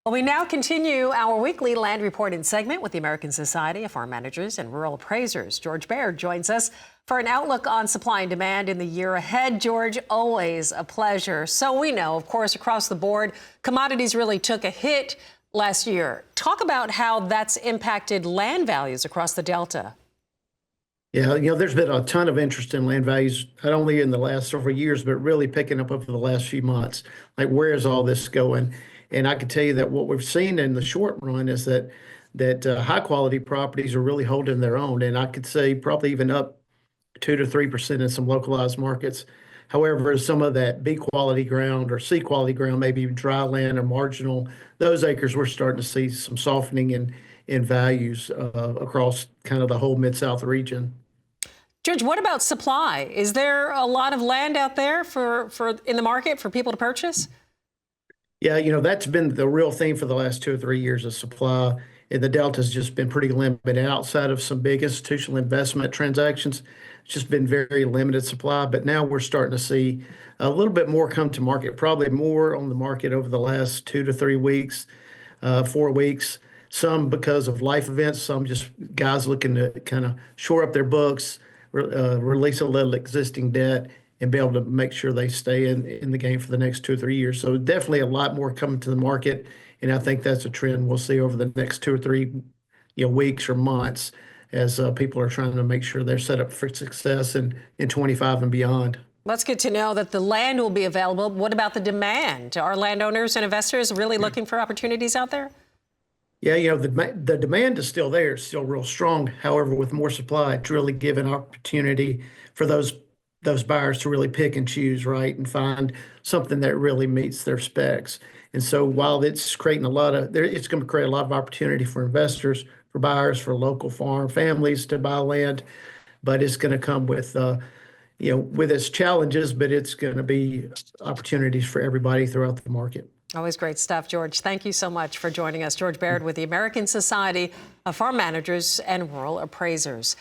Well, we now continue our weekly land reporting segment with the American Society of Farm Managers and Rural Appraisers. George Baird joins us for an outlook on supply and demand in the year ahead. George, always a pleasure. So we know, of course, across the board, commodities really took a hit last year. Talk about how that's impacted land values across the Delta. Yeah, there's been a ton of interest in land values, not only in the last several years, but really picking up over the last few months. Like, where is all this going? And I can tell you that what we've seen in the short run is that high quality properties are really holding their own, and I could say probably even up 2 to 3% in some localized markets. However, some of that B quality ground or C quality ground, maybe dry land or marginal, those acres, we're starting to see some softening in values across kind of the whole Mid-South region. George, what about supply? Is there a lot of land out there for in the market for people to purchase? Yeah, that's been the real theme for the last 2 or 3 years of supply. And the Delta's just been pretty limited outside of some big institutional investment transactions. It's just been very limited supply. But now we're starting to see a little bit more come to market, probably more on the market over the last 2 to 3 weeks, 4 weeks. Some because of life events, some just guys looking to kind of shore up their books, release a little existing debt, and be able to make sure they stay in the game for the next 2 or 3 years. So definitely a lot more coming to the market, and I think that's a trend we'll see over the next 2 or 3 weeks or months as people are trying to make sure they're set up for success in 25 and beyond. That's good to know that the land will be available. What about the demand? Are landowners and investors really looking for opportunities out there? Yeah, the demand is still there, it's still real strong. However, with more supply, it's really given opportunity for those buyers to really pick and choose, right, and find something that really meets their specs. And so while it's creating it's going to create a lot of opportunity for investors, for buyers, for local farm families to buy land, but it's going to come with with its challenges, but it's going to be opportunities for everybody throughout the market. Always great stuff, George. Thank you so much for joining us. George Baird with the American Society of Farm Managers and Rural Appraisers.